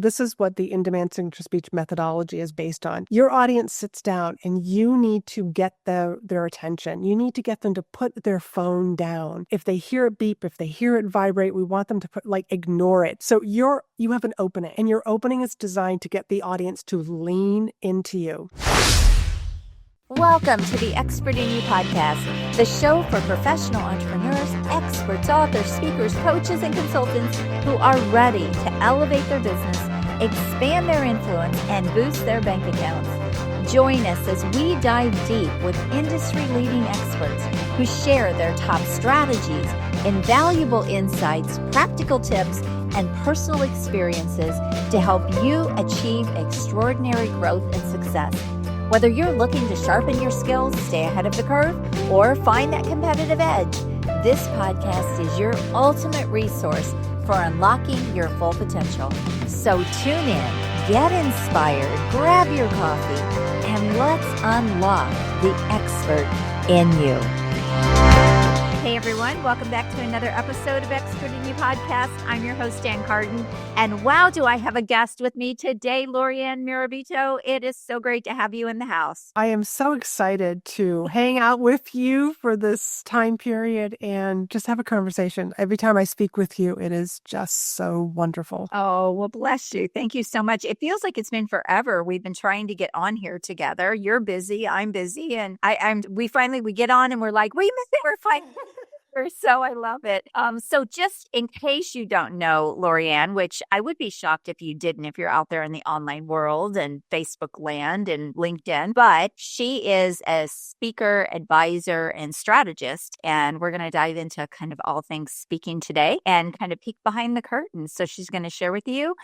this is what the in-demand signature speech methodology is based on. Your audience sits down and you need to get their attention. You need to get them to put their phone down. If they hear it beep, if they hear it vibrate, we want them to ignore it. So you have an opening, and your opening is designed to get the audience to lean into you. Welcome to the Expert in You podcast, the show for professional entrepreneurs, experts, authors, speakers, coaches, and consultants who are ready to elevate their business, expand their influence, and boost their bank accounts. Join us as we dive deep with industry-leading experts who share their top strategies, invaluable insights, practical tips, and personal experiences to help you achieve extraordinary growth and success. Whether you're looking to sharpen your skills, stay ahead of the curve, or find that competitive edge, this podcast is your ultimate resource for unlocking your full potential. So tune in, get inspired, grab your coffee, and let's unlock the expert in you. Hey everyone, welcome back to another episode of Expert in You podcast. I'm your host, Ann Carden, and wow, do I have a guest with me today, Laurie-Ann Murabito. It is so great to have you in the house. I am so excited to hang out with you for this time period and just have a conversation. Every time I speak with you, it is just so wonderful. Oh, well, bless you. Thank you so much. It feels like it's been forever. We've been trying to get on here together. You're busy, I'm busy, and we get on and we're like, we missed it, we're fine. So I love it. So just in case you don't know Laurie-Ann, which I would be shocked if you didn't, if you're out there in the online world and Facebook land and LinkedIn, but she is a speaker, advisor, and strategist. And we're going to dive into kind of all things speaking today and kind of peek behind the curtain. So she's going to share with you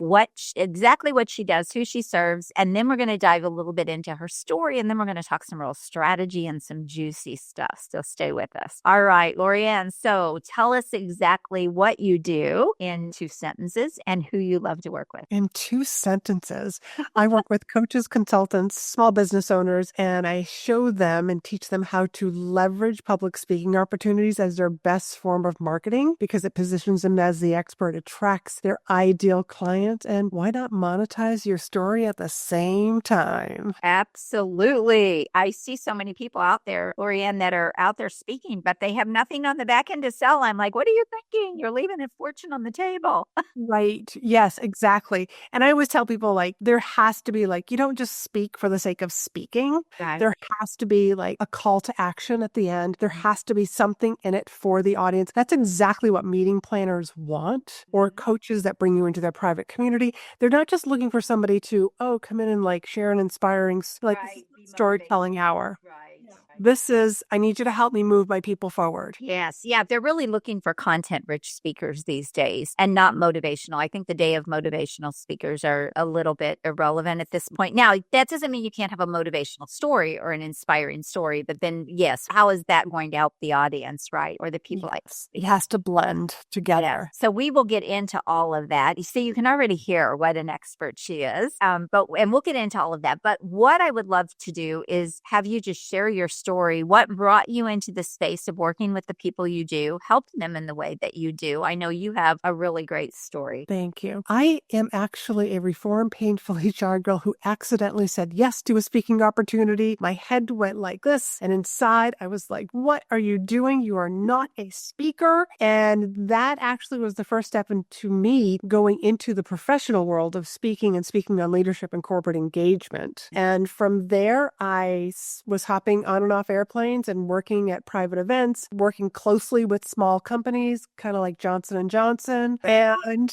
exactly what she does, who she serves, and then we're going to dive a little bit into her story, and then we're going to talk some real strategy and some juicy stuff. So stay with us. All right, Laurie-Ann. So tell us exactly what you do in 2 sentences and who you love to work with. In 2 sentences, I work with coaches, consultants, small business owners, and I show them and teach them how to leverage public speaking opportunities as their best form of marketing because it positions them as the expert, attracts their ideal client, and why not monetize your story at the same time? Absolutely. I see so many people out there, Laurie-Ann, that are out there speaking, but they have nothing on the back end to sell. I'm like, what are you thinking? You're leaving a fortune on the table. Right. Yes, exactly. And I always tell people, there has to be you don't just speak for the sake of speaking. Okay. There has to be a call to action at the end. There has to be something in it for the audience. That's exactly what meeting planners want, or coaches that bring you into their private community. They're not just looking for somebody to, come in and share an inspiring storytelling hour. Right. This is, I need you to help me move my people forward. Yes. Yeah. They're really looking for content-rich speakers these days and not motivational. I think the day of motivational speakers are a little bit irrelevant at this point. Now, that doesn't mean you can't have a motivational story or an inspiring story, but then, yes, how is that going to help the audience, right? Or the people? Yes. It has to blend together. Yeah. So we will get into all of that. You see, you can already hear what an expert she is, and we'll get into all of that. But what I would love to do is have you just share your story. What brought you into the space of working with the people you do, helping them in the way that you do? I know you have a really great story. Thank you. I am actually a reformed, painful HR girl who accidentally said yes to a speaking opportunity. My head went like this, and inside I was like, what are you doing? You are not a speaker. And that actually was the first step into me going into the professional world of speaking and speaking on leadership and corporate engagement. And from there, I was hopping on and off airplanes and working at private events, working closely with small companies, kind of like Johnson & Johnson. And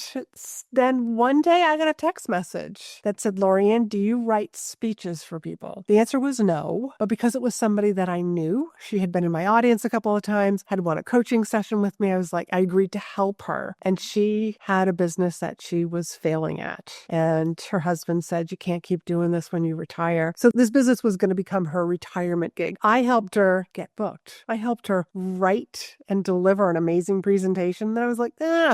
then one day I got a text message that said, Laurie-Ann, do you write speeches for people? The answer was no, but because it was somebody that I knew, she had been in my audience a couple of times, had won a coaching session with me. I agreed to help her. And she had a business that she was failing at. And her husband said, you can't keep doing this when you retire. So this business was going to become her retirement gig. I helped her get booked. I helped her write and deliver an amazing presentation. Then I was like,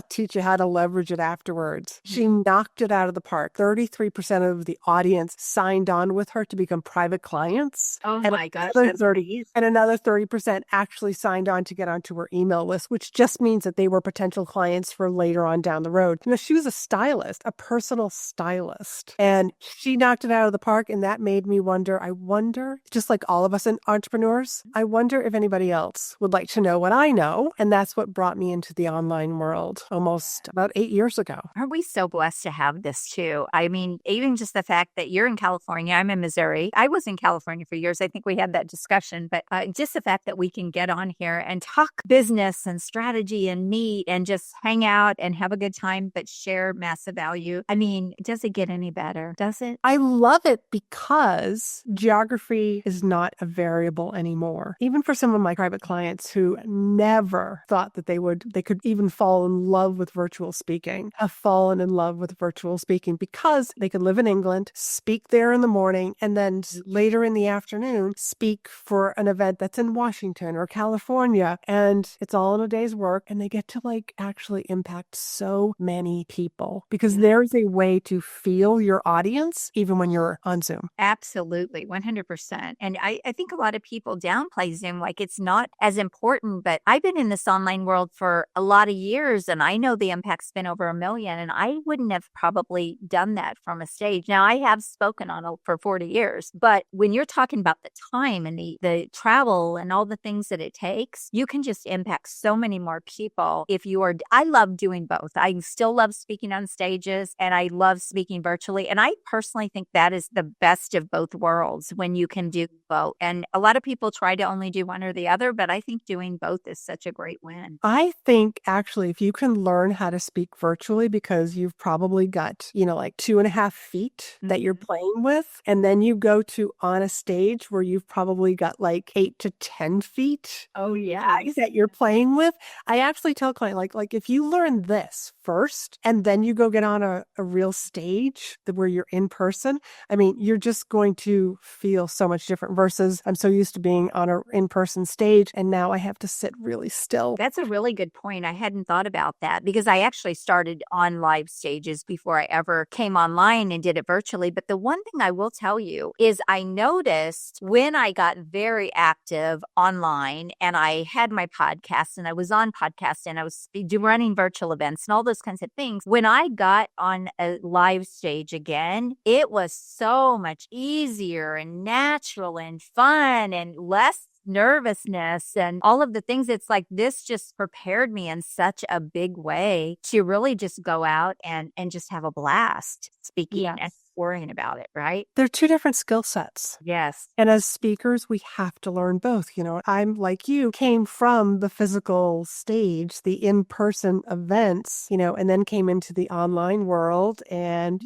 teach you how to leverage it afterwards. She knocked it out of the park. 33% of the audience signed on with her to become private clients. Oh and my gosh, another that's 30, and another 30% actually signed on to get onto her email list, which just means that they were potential clients for later on down the road. She was a stylist, a personal stylist, and she knocked it out of the park. And that made me wonder, just like all of us entrepreneurs, I wonder if anybody else would like to know what I know. And that's what brought me into the online world almost about 8 years ago. Aren't we so blessed to have this too? I mean, even just the fact that you're in California, I'm in Missouri. I was in California for years. I think we had that discussion, but just the fact that we can get on here and talk business and strategy and meet and just hang out and have a good time, but share massive value. I mean, does it get any better? Does it? I love it because geography is not a variable anymore. Even for some of my private clients who never thought that they could even fall in love with virtual speaking, have fallen in love with virtual speaking because they could live in England, speak there in the morning, and then later in the afternoon, speak for an event that's in Washington or California. And it's all in a day's work. And they get to actually impact so many people because there's a way to feel your audience even when you're on Zoom. Absolutely, 100%. And I think a lot of people downplay Zoom like it's not as important, but I've been in this online world for a lot of years and I know the impact's been over 1 million and I wouldn't have probably done that from a stage. Now I have spoken on it for 40 years, but when you're talking about the time and the travel and all the things that it takes, you can just impact so many more people if you are. I love doing both. I still love speaking on stages and I love speaking virtually. And I personally think that is the best of both worlds when you can do both. And a lot of people try to only do one or the other, but I think doing both is such a great win. I think actually, if you can learn how to speak virtually because you've probably got, 2.5 feet that you're playing with, and then you go to on a stage where you've probably got 8 to 10 feet. Oh, yeah. That you're playing with. I actually tell clients, like if you learn this first and then you go get on a real stage where you're in person, I mean, you're just going to feel so much different versus I'm so used to being on an in-person stage and now I have to sit really still. That's a really good point. I hadn't thought about that because I actually started on live stages before I ever came online and did it virtually. But the one thing I will tell you is I noticed when I got very active online and I had my podcast and I was on podcast and I was running virtual events and all those kinds of things. When I got on a live stage again, it was so much easier and natural and fun and less nervousness and all of the things. It's like this just prepared me in such a big way to really just go out and just have a blast speaking and worrying about it, right? They're two different skill sets. Yes. And as speakers, we have to learn both. I'm like you, came from the physical stage, the in-person events, and then came into the online world. And,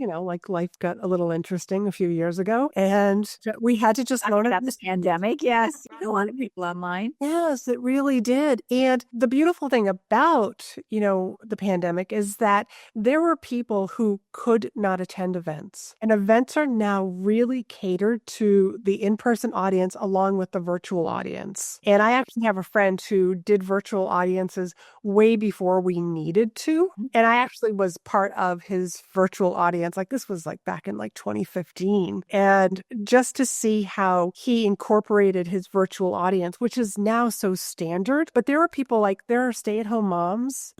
life got a little interesting a few years ago. And we had to just learn about the pandemic. Yes. A lot of people online. Yes, it really did. And the beautiful thing about, the pandemic is that there were people who could not attend events. And events are now really catered to the in-person audience along with the virtual audience. And I actually have a friend who did virtual audiences way before we needed to. And I actually was part of his virtual audience. This was back in 2015. And just to see how he incorporated his virtual audience, which is now so standard. But there are people there are stay-at-home moms,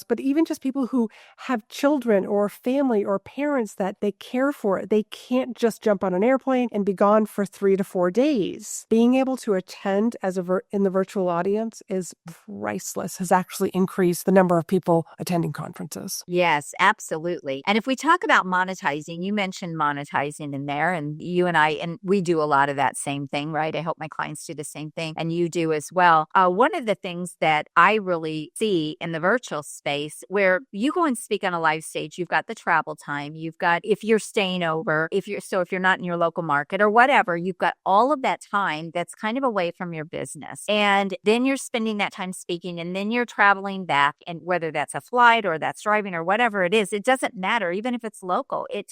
but even just people who have children or family or parents that they care for it. They can't just jump on an airplane and be gone for 3 to 4 days. Being able to attend in the virtual audience is priceless, has actually increased the number of people attending conferences. Yes, absolutely. And if we talk about monetizing, you mentioned monetizing in there, and you and we do a lot of that same thing, right? I help my clients do the same thing, and you do as well. One of the things that I really see in the virtual space where you go and speak on a live stage, you've got the travel time, you've got, if you're staying over, if you're not in your local market or whatever, you've got all of that time that's kind of away from your business. And then you're spending that time speaking, and then you're traveling back, and whether that's a flight or that's driving or whatever it is, it doesn't matter. Even if it's local, it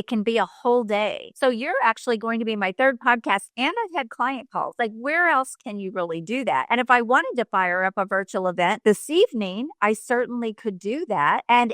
can be a whole day. So you're actually going to be my third podcast, and I've had client calls. Like, where else can you really do that? And if I wanted to fire up a virtual event this evening, I certainly could do that. And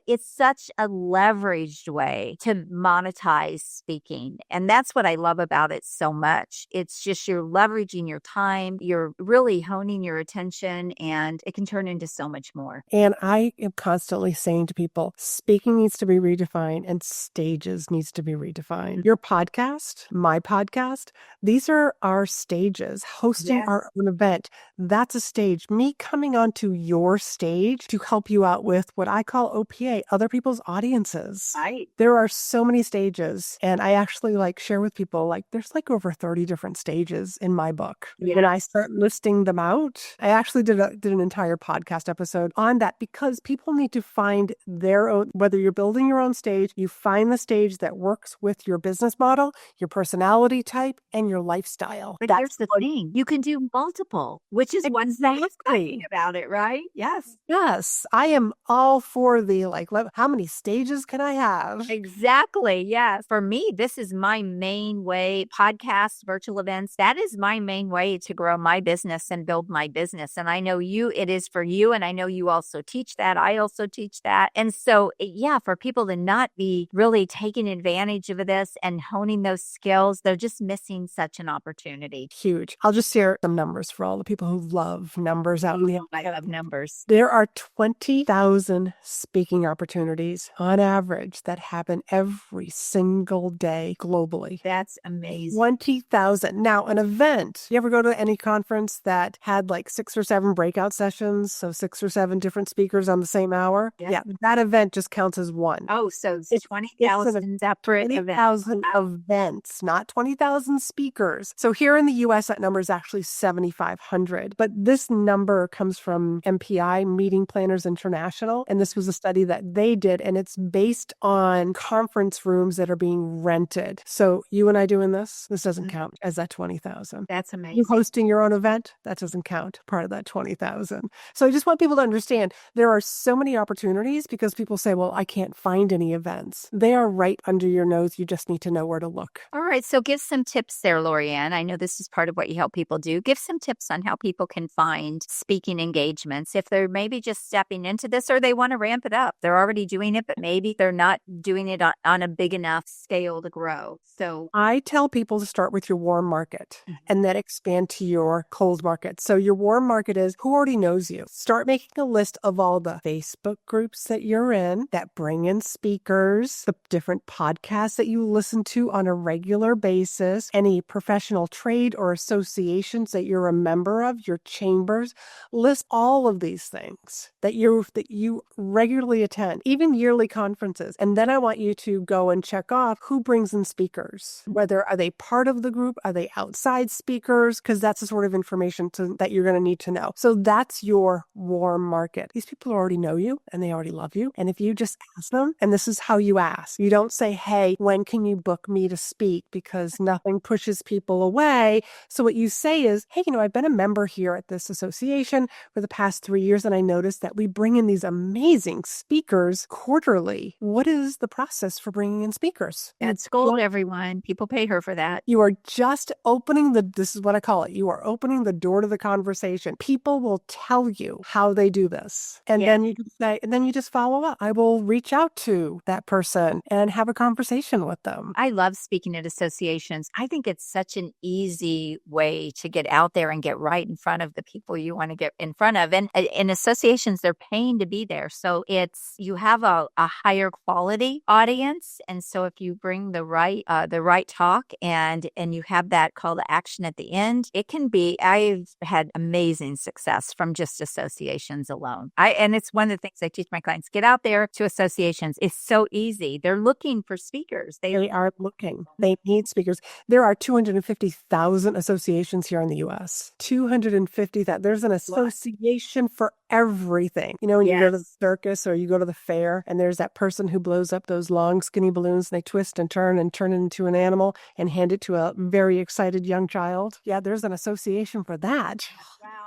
it's such a leveraged way to monetize speaking. And that's what I love about it so much. It's just you're leveraging your time, you're really honing your attention, and it can turn into so much more. And I am constantly saying to people, speaking needs to be redefined and stages needs to be redefined. Your podcast, my podcast, these are our stages. Hosting our own event, that's a stage. Me coming onto your stage to help you out with what I call OPA, other people's audiences. Right. There are so many stages. And I actually share with people, there's over 30 different stages in my book. Yeah. When I start listing them out, I actually did an entire podcast episode on that, because people need to find their own, whether you're building your own stage, you find the stage that works with your business model, your personality type, and your lifestyle. But here's the thing. You can do multiple, which is what's exciting about it, right? Yes. Yes. I am all for the, how many stages can I have? Exactly. Yes. For me, this is my main way. Podcasts, virtual events, that is my main way to grow my business and build my business. And I know it is for you. And I know you also teach that. I also teach that. And so, for people to not be really taking advantage of this and honing those skills, they're just missing such an opportunity. Huge. I'll just share some numbers for all the people who love numbers out in the I love numbers. There are 20,000 speaking opportunities on average that happen every single day globally. That's amazing. 20,000. Now, an event, you ever go to any conference that had 6 or 7 breakout sessions? So 6 or 7 different speakers on the same hour? Yeah, that event just counts as one. Oh, so it's 20,000 separate 20,000 events, not 20,000 speakers. So here in the US, that number is actually 7,500. But this number comes from MPI, Meeting Planners International. And this was a study that they did, and it's based on conference rooms that are being rented. So you and I doing this doesn't count as that 20,000. That's amazing. You hosting your own event, that doesn't count part of that 20,000. So I just want people to understand there are so many opportunities, because people say, well, I can't find any events. They are right under your nose. You just need to know where to look. All right. So give some tips there, Laurie-Ann. I know this is part of what you help people do. Give some tips on how people can find speaking engagements if they're maybe just stepping into this, or they want to ramp it up. They're already doing it, but maybe they're not doing it on a big enough scale to grow. So I tell people to start with your warm market and then expand to your cold market. So your warm market is who already knows you. Start making a list of all the Facebook groups that you're in that bring in speakers, the different podcasts that you listen to on a regular basis, any professional trade or associations that you're a member of, your chambers. List all of these things that you regularly attend, even yearly conferences. And then I want you to go and check off who brings in speakers. Whether are they part of the group? Are they outside speakers? Because that's the sort of information that you're going to need to know. So that's your warm market. These people already know you and they already love you. And if you just ask them, and this is how you ask, you don't say, hey, when can you book me to speak? Because nothing pushes people away. So what you say is, hey, I've been a member here at this association for the past 3 years, and I noticed that we bring in these amazing speakers quarterly. What is the process for bringing in speakers? that's gold, everyone. People pay her for that. You are just opening this is what I call it. You are opening the door to the conversation. People will tell you how they do this. And then you can say, and then you just follow up. I will reach out to that person and have a conversation with them. I love speaking at associations. I think it's such an easy way to get out there and get right in front of the people you want to get in front of. And in associations, they're paying to be there. So you have a higher quality audience. And so if you bring the right talk and you have that call to action at the end, it can be, I've had amazing success from just associations alone. And it's one of the things I teach my clients, get out there to associations. It's so easy. They're looking for speakers. They are looking. They need speakers. There are 250,000 associations here in the U.S. 250,000. There's an association for everything. You know, when you go to the circus or you go to the fair and there's that person who blows up those long, skinny balloons and they twist and turn it into an animal and hand it to a very excited young child. Yeah, there's an association for that.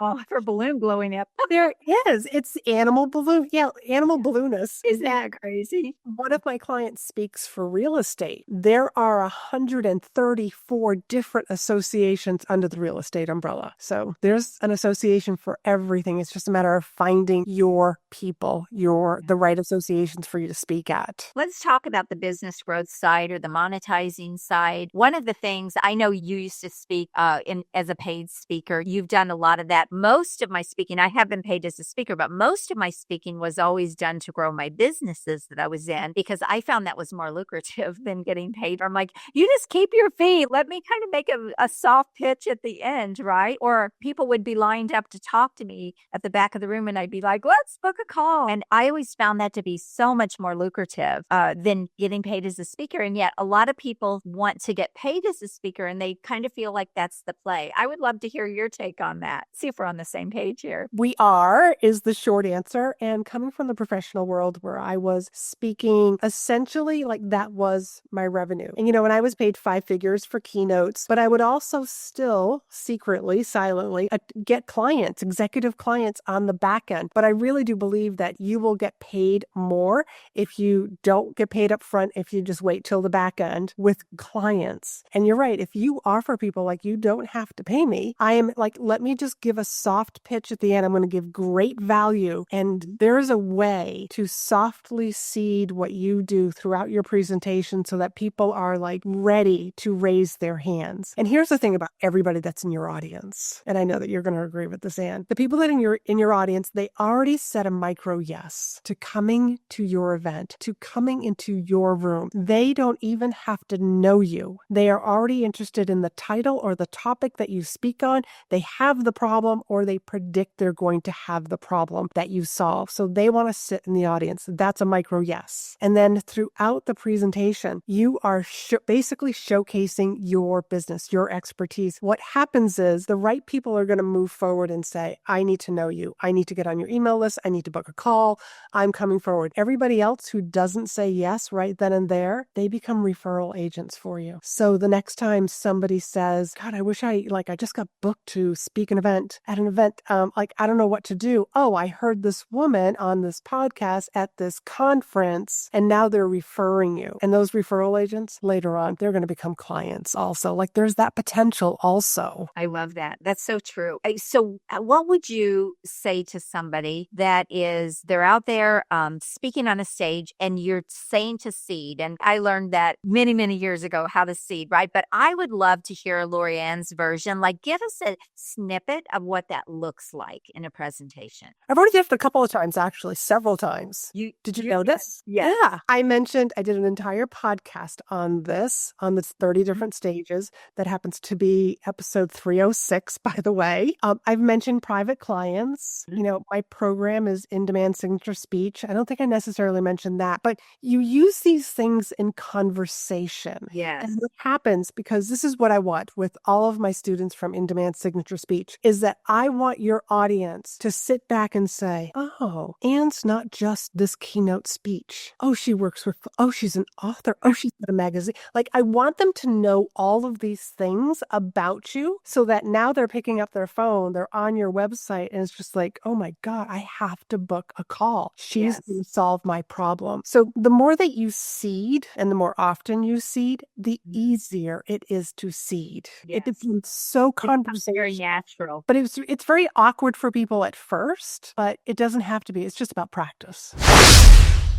Wow, for balloon blowing up. There is. It's animal balloon. Yeah, animal balloonists. Isn't that crazy? One of my clients speaks for real estate. There are 134 different associations under the real estate umbrella. So there's an association for everything. It's just a matter of finding your people, the right associations for you to speak at. Let's talk about the business growth side or the monetizing side. One of the things I know you used to speak as a paid speaker. You've done a lot of that. Most of my speaking, I have been paid as a speaker, but most of my speaking was always done to grow my businesses that I was in because I found that was more lucrative than getting paid. I'm like, you just keep your fee. Let me kind of make a soft pitch at the end, right? Or people would be lined up to talk to me at the back of the room and I'd be like, let's book a call. And I always found that to be so much more lucrative than getting paid as a speaker. And yet a lot of people want to get paid as a speaker and they kind of feel like that's the play. I would love to hear your take on that. See if we're on the same page here. We are, is the short answer. And coming from the professional world where I was speaking, essentially like that was my revenue. And, you know, when I was paid 5 figures for keynotes, but I would also still secretly, silently get clients, executive clients on the back end. But I really do believe that you will get paid more if you don't get paid up front, if you just wait till the back end with clients. And you're right. If you offer people like, you don't have to pay me, I am like, let me just give a soft pitch at the end. I'm going to give great value. And there's a way to softly seed what you do throughout your presentation so that people are like ready to raise their hands. And here's the thing about everybody that's in your audience. And I know that you're going to agree with this, Ann. The people that are in your audience, they already said a micro yes to coming to your event, to coming into your room. They don't even have to know you. They are already interested in the title or the topic that you speak on. They have the problem or they predict they're going to have the problem that you solve. So they want to sit in the audience. That's a micro yes. And then throughout the presentation, you are basically showcasing your business, your expertise. What happens is the right people are going to move forward and say, I need to know you. I need to get on your email list. I need to book a call. I'm coming forward. Everybody else who doesn't say yes right then and there, they become referral agents for you. So the next time somebody says, God, I wish I just got booked to speak at an event, I don't know what to do. Oh, I heard this woman on this podcast at this conference, and now they're referring you. And those referral agents later on, they're going to become clients also. Like there's that potential also. I love that. That's so true. So what would you say to somebody that they're out there speaking on a stage and you're saying to seed? And I learned that many, many years ago, how to seed, right? But I would love to hear Laurie-Ann's version. Like give us a snippet of what that looks like in a presentation. I've already did it a couple of times, actually, several times. Did you know this? Yeah. I did an entire podcast on this 30 different stages. That happens to be episode 306, by the way. I've mentioned private clients. You know, my program is in-demand signature speech. I don't think I necessarily mentioned that, but you use these things in conversation. Yes. And what happens, because this is what I want with all of my students from in-demand signature speech, is that I want your audience to sit back and say, oh, Ann's not just this keynote speech. Oh, she's an author. Oh, she's got a magazine. Like I want them to know all of these things about you so that now they're picking up their phone, they're on your website, and it's just like, oh my God, I have to book a call. She's going to solve my problem. So the more that you seed and the more often you seed, the easier it is to seed. Yes. It becomes so conversational. Very natural. But it's very awkward for people at first, but it doesn't have to be. It's just about practice.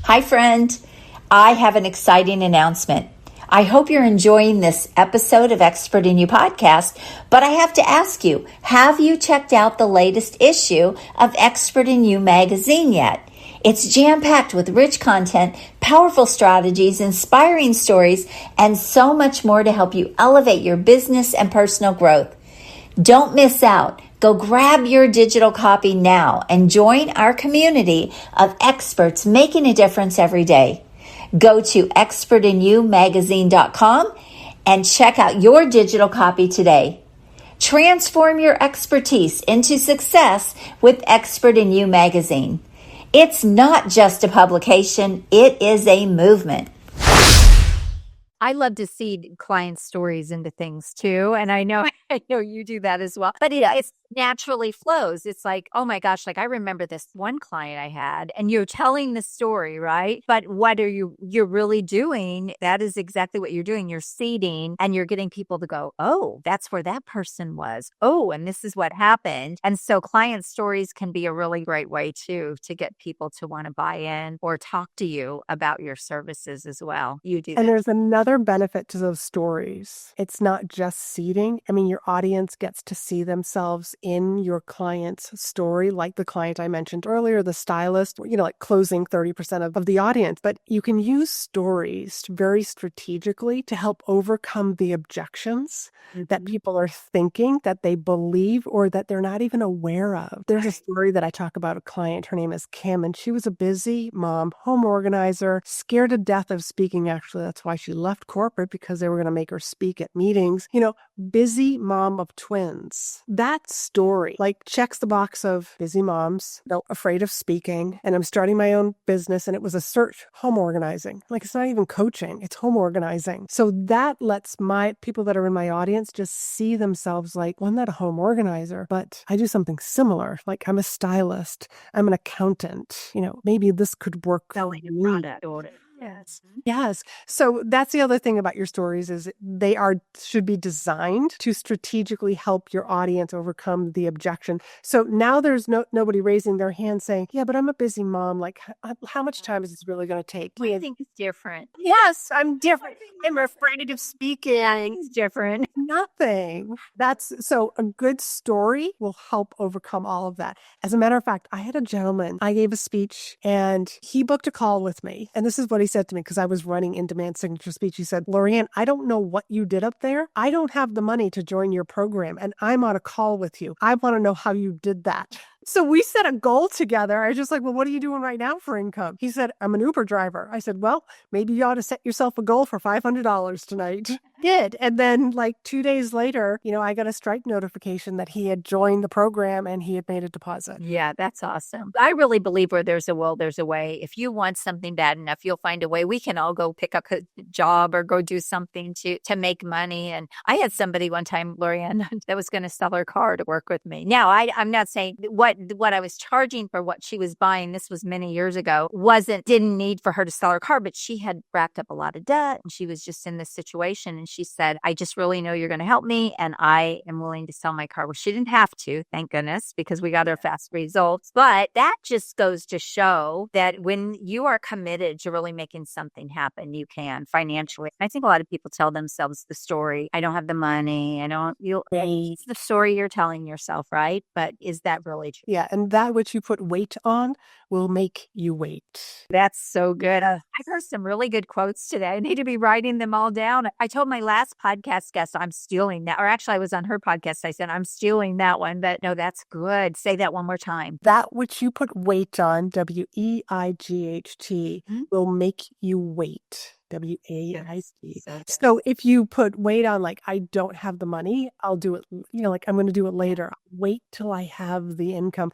Hi, friend. I have an exciting announcement. I hope you're enjoying this episode of Expert in You podcast, but I have to ask you, have you checked out the latest issue of Expert in You magazine yet? It's jam-packed with rich content, powerful strategies, inspiring stories, and so much more to help you elevate your business and personal growth. Don't miss out. Go grab your digital copy now and join our community of experts making a difference every day. Go to expertinyoumagazine.com and check out your digital copy today. Transform your expertise into success with Expert in You magazine. It's not just a publication, it is a movement. I love to see client stories into things too. And I know, I know you do that as well, but it naturally flows. It's like, oh my gosh, like I remember this one client I had and you're telling the story, right? But what are you're really doing? That is exactly what you're doing. You're seeding and you're getting people to go, oh, that's where that person was. Oh, and this is what happened. And so client stories can be a really great way too, to get people to want to buy in or talk to you about your services as well. You do And that. there's another benefit to those stories. It's not just seeding. I mean, your audience gets to see themselves in your client's story, like the client I mentioned earlier, the stylist, like closing 30% of the audience. But you can use stories very strategically to help overcome the objections that people are thinking, that they believe, or that they're not even aware of. There's a story that I talk about a client. Her name is Kim, and she was a busy mom, home organizer, scared to death of speaking. Actually, that's why she left corporate, because they were going to make her speak at meetings. Busy mom of twins. That story checks the box of busy moms, afraid of speaking, and I'm starting my own business, and it was a search, home organizing. It's not even coaching, it's home organizing. So that lets my people that are in my audience just see themselves well, I'm not a home organizer, but I do something similar. I'm a stylist, I'm an accountant, maybe this could work. Selling a product or Yes. Yes. So that's the other thing about your stories is they should be designed to strategically help your audience overcome the objection. So now there's nobody raising their hand saying, yeah, but I'm a busy mom. How much time is this really going to take? I think it's different. Yes, I'm different. I'm afraid of speaking. It's different. Nothing. So a good story will help overcome all of that. As a matter of fact, I had a gentleman, I gave a speech and he booked a call with me. And this is what he said to me, because I was running in-demand signature speech. He said, Laurie-Ann, I don't know what you did up there. I don't have the money to join your program and I'm on a call with you. I want to know how you did that. So we set a goal together. I was just well, what are you doing right now for income? He said, I'm an Uber driver. I said, well, maybe you ought to set yourself a goal for $500 tonight. Did. And then 2 days later, I got a Stripe notification that he had joined the program and he had made a deposit. Yeah, that's awesome. I really believe where there's a will, there's a way. If you want something bad enough, you'll find a way. We can all go pick up a job or go do something to make money. And I had somebody one time, Laurie-Ann, that was going to sell her car to work with me. Now, I'm not saying what I was charging for what she was buying, this was many years ago, didn't need for her to sell her car, but she had racked up a lot of debt and she was just in this situation. And she said, I just really know you're going to help me and I am willing to sell my car. Well, she didn't have to, thank goodness, because we got her fast results. But that just goes to show that when you are committed to really making something happen, you can financially. I think a lot of people tell themselves the story, I don't have the money, it's the story you're telling yourself, right? But is that really true? Yeah, and that which you put weight on will make you wait. That's so good. I've heard some really good quotes today. I need to be writing them all down. I told my last podcast guest I'm stealing that, or actually I was on her podcast. I said, I'm stealing that one, but no, that's good. Say that one more time. That which you put weight on, WEIGHT, will make you wait. WAIT. So if you put weight on, I don't have the money, I'll do it, I'm going to do it later. Wait till I have the income.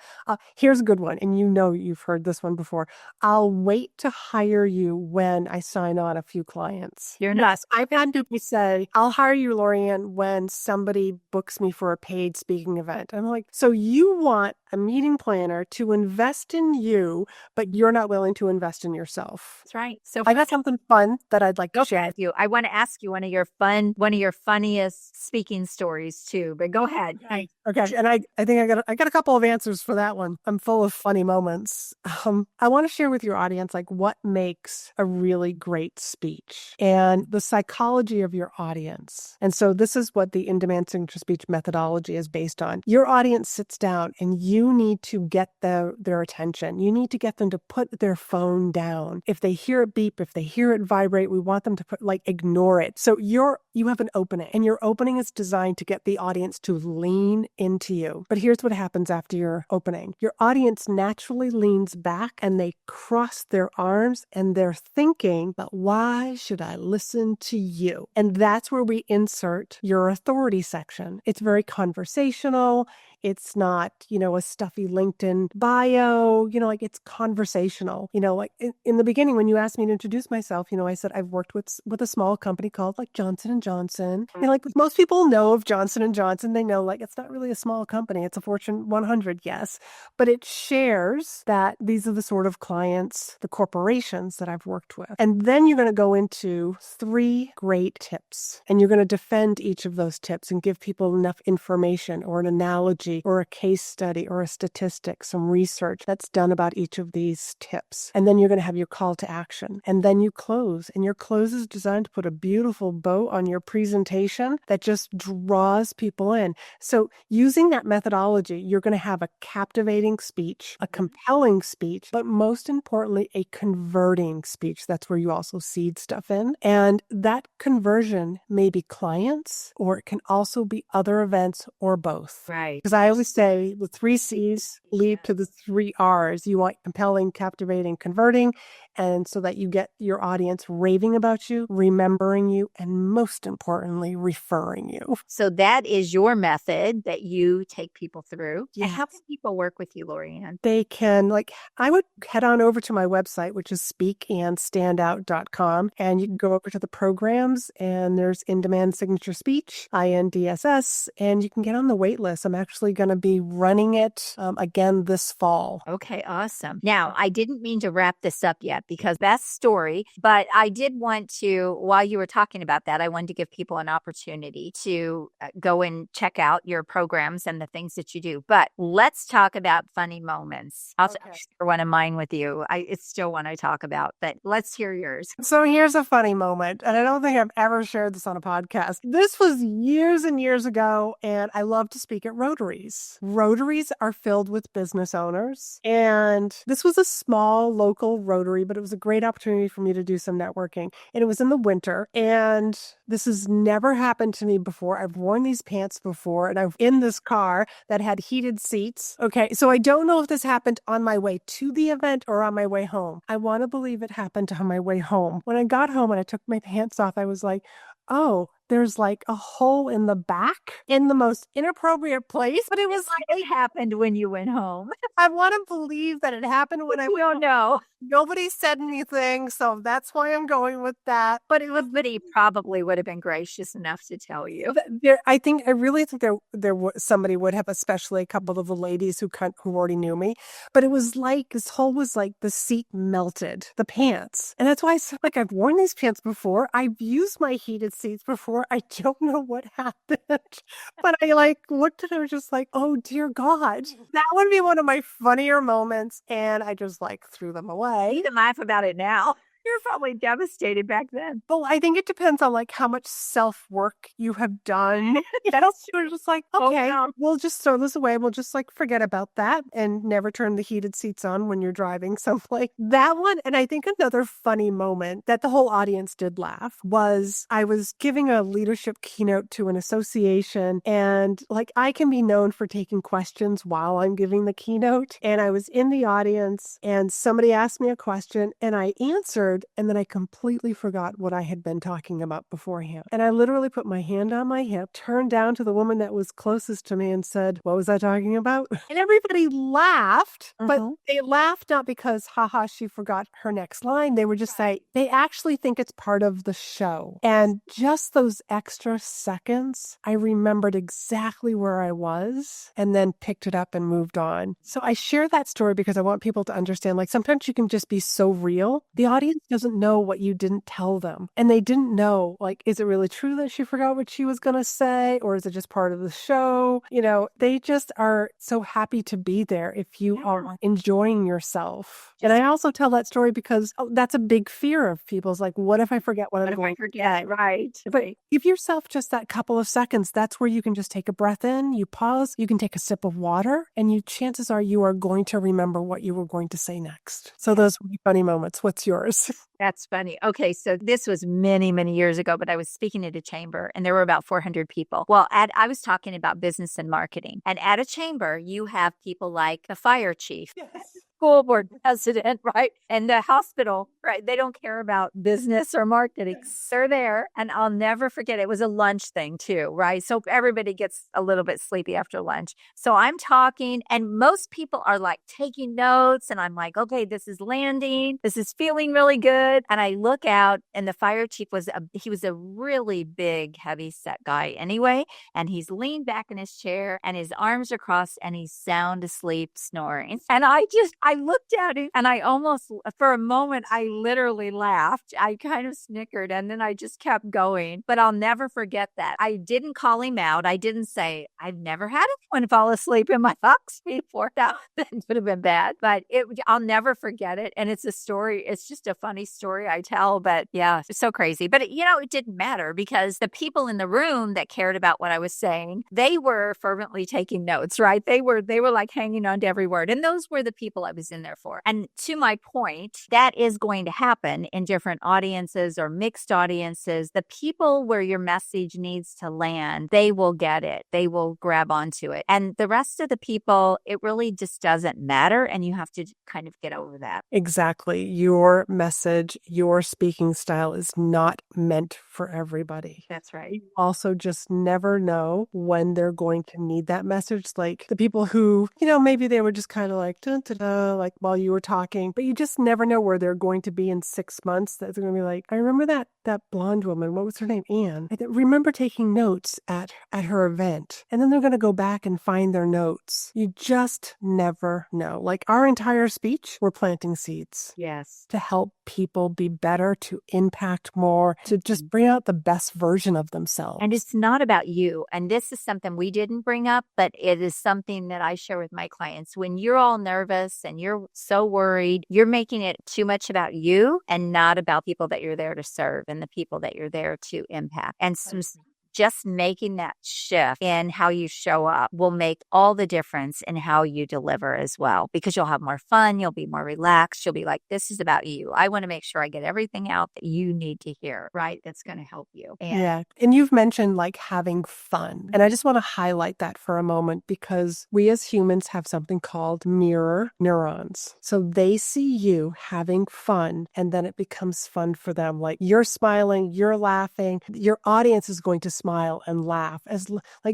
Here's a good one. And you've heard this one before. I'll wait to hire you when I sign on a few clients. Yes, I've had people say, I'll hire you, Laurie-Ann, when somebody books me for a paid speaking event. I'm like, so you want a meeting planner to invest in you, but you're not willing to invest in yourself. That's right. So I got something fun that I'd like to share. I want to ask you one of your funniest speaking stories too, but go ahead. Right. Okay. And I think I got a couple of answers for that one. I'm full of funny moments. I want to share with your audience, what makes a really great speech and the psychology of your audience. And so this is what the in-demand signature speech methodology is based on. Your audience sits down and you need to get their attention. You need to get them to put their phone down. If they hear it beep, if they hear it vibrate, great. We want them to ignore it. So you have an opening, and your opening is designed to get the audience to lean into you. But here's what happens after your opening. Your audience naturally leans back and they cross their arms and they're thinking, but why should I listen to you? And that's where we insert your authority section. It's very conversational. It's not, a stuffy LinkedIn bio, it's conversational. In the beginning, when you asked me to introduce myself, I said, I've worked with a small company called Johnson & Johnson. And most people know of Johnson & Johnson, they know it's not really a small company. It's a Fortune 100, yes. But it shares that these are the sort of clients, the corporations that I've worked with. And then you're going to go into 3 great tips. And you're going to defend each of those tips and give people enough information or an analogy or a case study or a statistic, some research that's done about each of these tips. And then you're going to have your call to action. And then you close. And your close is designed to put a beautiful bow on your presentation that just draws people in. So using that methodology, you're going to have a captivating speech, a compelling speech, but most importantly, a converting speech. That's where you also seed stuff in. And that conversion may be clients, or it can also be other events, or both. Right. Because I always say the 3 C's lead to the 3 R's. You want compelling, captivating, converting, and so that you get your audience raving about you, remembering you, and most importantly, referring you. So that is your method that you take people through. Yes. And how can people work with you, Laurie-Ann? They can, I would head on over to my website, which is speakandstandout.com, and you can go over to the programs, and there's in-demand signature speech, INDSS, and you can get on the wait list. I'm actually going to be running it again this fall. Okay, awesome. Now, I didn't mean to wrap this up yet because best story, but I did want to, while you were talking about that, I wanted to give people an opportunity to go and check out your programs and the things that you do. But let's talk about funny moments. I'll share one of mine with you. It's still one I talk about, but let's hear yours. So here's a funny moment, and I don't think I've ever shared this on a podcast. This was years and years ago, and I love to speak at Rotaries. Rotaries are filled with business owners, and this was a small local Rotary, but it was a great opportunity for me to do some networking. And it was in the winter, and this has never happened to me before. I've worn these pants before, and I'm in this car that had heated seats. Okay, so I don't know if this happened on my way to the event or on my way home. I want to believe it happened on my way home. When I got home and I took my pants off, I was like, oh, there's a hole in the back in the most inappropriate place. But it was It happened when you went home. I want to believe that it happened when I We don't know. Nobody said anything, so that's why I'm going with that. But it was, But he probably would have been gracious enough to tell you. I really think somebody would have, especially a couple of the ladies who already knew me. But it was this hole was the seat melted, the pants, and that's why I said I've worn these pants before. I've used my heated seats before. I don't know what happened, but I looked at her just oh dear God, that would be one of my funnier moments, and I just threw them away. You can laugh about it now. You're probably devastated back then. Well, I think it depends on how much self-work you have done. That's you're just okay, no. we'll just throw this away. We'll just forget about that and never turn the heated seats on when you're driving someplace. That one, and I think another funny moment that the whole audience did laugh was I was giving a leadership keynote to an association, and I can be known for taking questions while I'm giving the keynote. And I was in the audience and somebody asked me a question and I answered, and then I completely forgot what I had been talking about beforehand. And I literally put my hand on my hip, turned down to the woman that was closest to me and said, what was I talking about? And everybody laughed, but they laughed not because, haha, she forgot her next line. They were just saying, they actually think it's part of the show. And just those extra seconds, I remembered exactly where I was and then picked it up and moved on. So I share that story because I want people to understand, sometimes you can just be so real. The audience doesn't know what you didn't tell them. And they didn't know, is it really true that she forgot what she was going to say? Or is it just part of the show? They just are so happy to be there if you are enjoying yourself. And I also tell that story because that's a big fear of people's what if I forget what I'm going to forget? Right. But give yourself just that couple of seconds. That's where you can just take a breath in, you pause, you can take a sip of water, and chances are you are going to remember what you were going to say next. So those would be funny moments. What's yours? That's funny. Okay, so this was many, many years ago, but I was speaking at a chamber and there were about 400 people. Well, I was talking about business and marketing. And at a chamber, you have people like the fire chief, school board president, right? And the hospital, right? They don't care about business or marketing. They're there. And I'll never forget, it was a lunch thing too, right? So everybody gets a little bit sleepy after lunch. So I'm talking and most people are like taking notes and I'm like, okay, this is landing. This is feeling really good. And I look out and the fire chief he was a really big, heavy set guy anyway. And he's leaned back in his chair and his arms are crossed and he's sound asleep snoring. And I looked at him and I almost, for a moment, I literally laughed. I kind of snickered and then I just kept going. But I'll never forget that. I didn't call him out. I didn't say, I've never had anyone fall asleep in my box before. That would have been bad. But I'll never forget it. And it's a story. It's just a funny story I tell. But yeah, it's so crazy. But it didn't matter because the people in the room that cared about what I was saying, they were fervently taking notes, right? They were like hanging on to every word. And those were the people I was in there for. And to my point, that is going to happen in different audiences or mixed audiences. The people where your message needs to land, they will get it. They will grab onto it. And the rest of the people, it really just doesn't matter. And you have to kind of get over that. Exactly. Your message, your speaking style is not meant for everybody. That's right. You also just never know when they're going to need that message. Like the people who, maybe they were just kind of like, dun, dun, dun, like while you were talking, but you just never know where they're going to be in 6 months. That they're going to be like, I remember that blonde woman. What was her name? Ann. I remember taking notes at her event. And then they're going to go back and find their notes. You just never know. Like our entire speech, we're planting seeds. Yes. To help people be better, to impact more, to just bring out the best version of themselves. And it's not about you. And this is something we didn't bring up, but it is something that I share with my clients. When you're all nervous and you're so worried, you're making it too much about you and not about people that you're there to serve and the people that you're there to impact. And just making that shift in how you show up will make all the difference in how you deliver as well, because you'll have more fun. You'll be more relaxed. You'll be like, this is about you. I want to make sure I get everything out that you need to hear, right? That's going to help you. And you've mentioned like having fun. And I just want to highlight that for a moment because we as humans have something called mirror neurons. So they see you having fun and then it becomes fun for them. Like you're smiling, you're laughing, your audience is going to smile and laugh,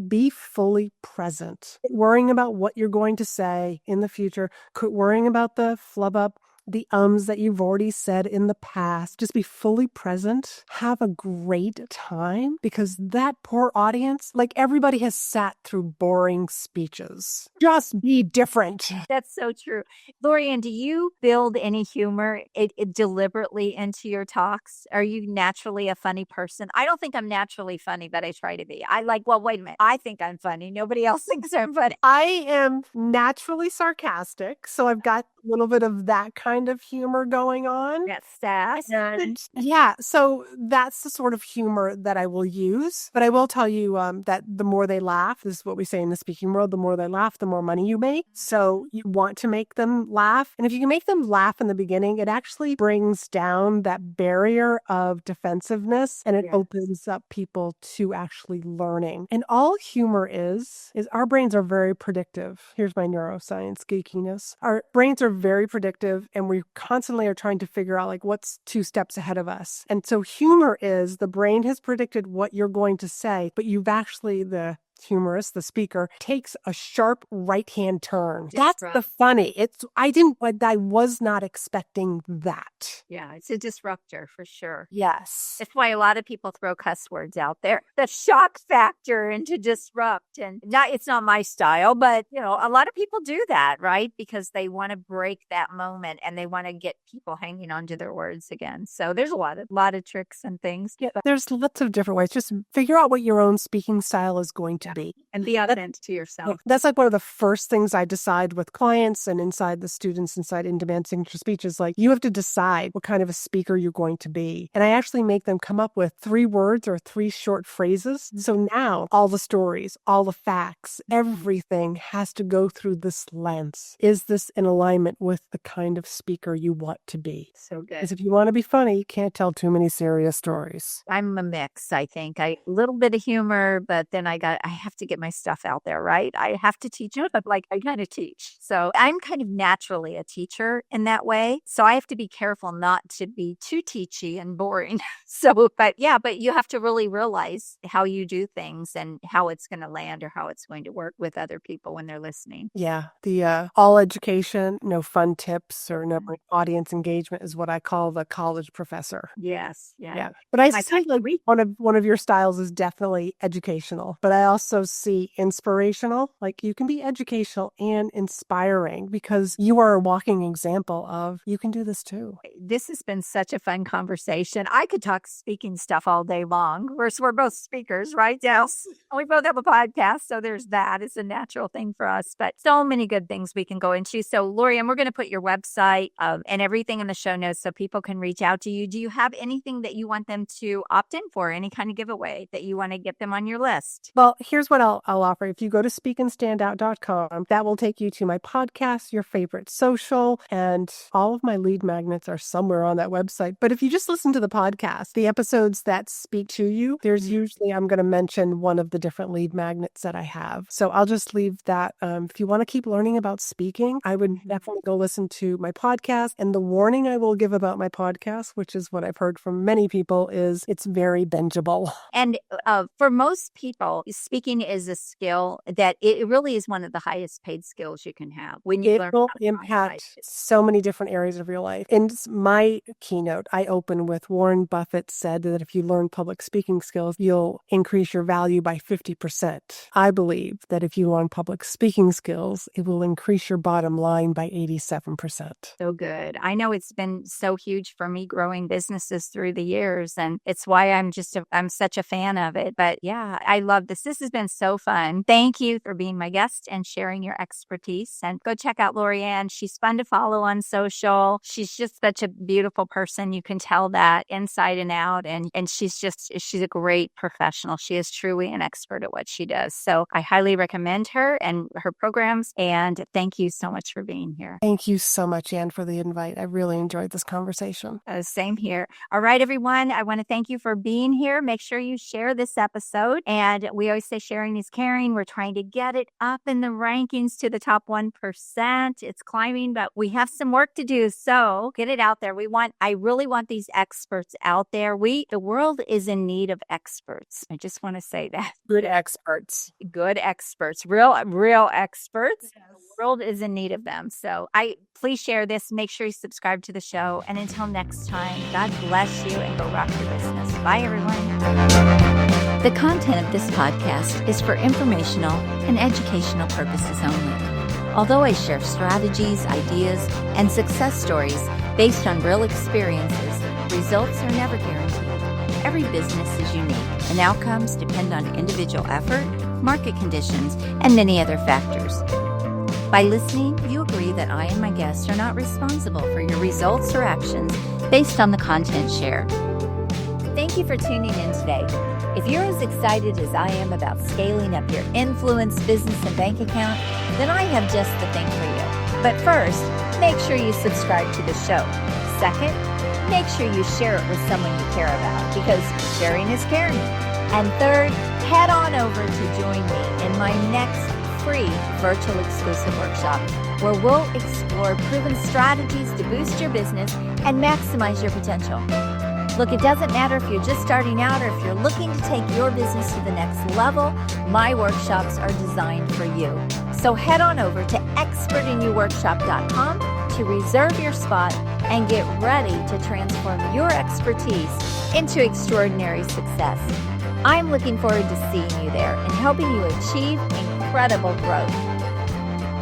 be fully present. Quit worrying about what you're going to say in the future. Quit worrying about the flub up, the ums that you've already said in the past. Just be fully present. Have a great time because that poor audience, like everybody has sat through boring speeches. Just be different. That's so true. Laurie-Ann, do you build any humor it deliberately into your talks? Are you naturally a funny person? I don't think I'm naturally funny, but I try to be. Wait a minute. I think I'm funny. Nobody else thinks I'm funny. I am naturally sarcastic, so I've got a little bit of that kind of humor going on. That's sass. And yeah, so that's the sort of humor that I will use. But I will tell you that the more they laugh, this is what we say in the speaking world, the more they laugh, the more money you make. So you want to make them laugh. And if you can make them laugh in the beginning, it actually brings down that barrier of defensiveness and it opens up people to actually learning. And all humor is our brains are very predictive. Here's my neuroscience geekiness. Our brains are very predictive and we constantly are trying to figure out like what's 2 steps ahead of us. And so humor is the brain has predicted what you're going to say, but you've actually, the humorist, the speaker, takes a sharp right-hand turn. That's the funny. I was not expecting that. Yeah, it's a disruptor for sure. Yes. That's why a lot of people throw cuss words out there. The shock factor and to disrupt. And it's not my style, but a lot of people do that, right? Because they want to break that moment and they want to get people hanging on to their words again. So there's a lot of tricks and things. Yeah, there's lots of different ways. Just figure out what your own speaking style is going to be. And be authentic to yourself. That's like one of the first things I decide with clients and inside the students inside In Demand Signature Speech is like, you have to decide what kind of a speaker you're going to be. And I actually make them come up with 3 words or 3 short phrases. So now all the stories, all the facts, everything has to go through this lens. Is this in alignment with the kind of speaker you want to be? So good. Because if you want to be funny, you can't tell too many serious stories. I'm a mix, I think. A little bit of humor, but then I have to get my stuff out there, right? I have to teach it, but like I kind of teach. So I'm kind of naturally a teacher in that way. So I have to be careful not to be too teachy and boring. But you have to really realize how you do things and how it's going to land or how it's going to work with other people when they're listening. Yeah. The all education, no fun tips or no audience engagement is what I call the college professor. Yes. Yeah. But I see like one of your styles is definitely educational, but I also see inspirational. Like you can be educational and inspiring because you are a walking example of you can do this too. This has been such a fun conversation. I could talk speaking stuff all day long. We're both speakers, right? Yes. We both have a podcast, so there's that. It's a natural thing for us, but so many good things we can go into. So Laurie-Ann, we're going to put your website and everything in the show notes so people can reach out to you. Do you have anything that you want them to opt in for? Any kind of giveaway that you want to get them on your list? Well, here's what I'll offer. If you go to speakandstandout.com, that will take you to my podcast, your favorite social, and all of my lead magnets are somewhere on that website. But if you just listen to the podcast, the episodes that speak to you, there's usually, I'm going to mention one of the different lead magnets that I have. So I'll just leave that. If you want to keep learning about speaking, I would definitely go listen to my podcast. And the warning I will give about my podcast, which is what I've heard from many people, is it's very bingeable. And for most people, speaking is a skill that it really is one of the highest paid skills you can have. When you learn, it will impact so many different areas of your life. In my keynote, I open with Warren Buffett said that if you learn public speaking skills, you'll increase your value by 50%. I believe that if you learn public speaking skills, it will increase your bottom line by 87%. So good. I know it's been so huge for me growing businesses through the years, and it's why I'm such a fan of it. But yeah, I love this. This has been so fun. Thank you for being my guest and sharing your expertise. And go check out Laurie-Ann. She's fun to follow on social. She's just such a beautiful person. You can tell that inside and out. And she's a great professional. She is truly an expert at what she does. So I highly recommend her and her programs. And thank you so much for being here. Thank you so much, Ann, for the invite. I really enjoyed this conversation. Same here. All right, everyone. I want to thank you for being here. Make sure you share this episode. And we always say sharing is caring. We're trying to get it up in the rankings to the top 1%. It's climbing, but we have some work to do. So get it out there. I really want these experts out there. The world is in need of experts. I just want to say that. Good experts. Good experts. Real experts. Yes. The world is in need of them. So please share this. Make sure you subscribe to the show. And until next time, God bless you and go rock your business. Bye, everyone. The content of this podcast is for informational and educational purposes only. Although I share strategies, ideas, and success stories based on real experiences, results are never guaranteed. Every business is unique, and outcomes depend on individual effort, market conditions, and many other factors. By listening, you agree that I and my guests are not responsible for your results or actions based on the content shared. Thank you for tuning in today. If you're as excited as I am about scaling up your influence, business, and bank account, then I have just the thing for you. But first, make sure you subscribe to the show. Second, make sure you share it with someone you care about because sharing is caring. And third, head on over to join me in my next free virtual exclusive workshop where we'll explore proven strategies to boost your business and maximize your potential. Look, it doesn't matter if you're just starting out or if you're looking to take your business to the next level, my workshops are designed for you. So head on over to expertinyouworkshop.com to reserve your spot and get ready to transform your expertise into extraordinary success. I'm looking forward to seeing you there and helping you achieve incredible growth.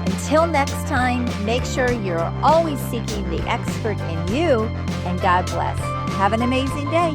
Until next time, make sure you're always seeking the expert in you, and God bless. Have an amazing day.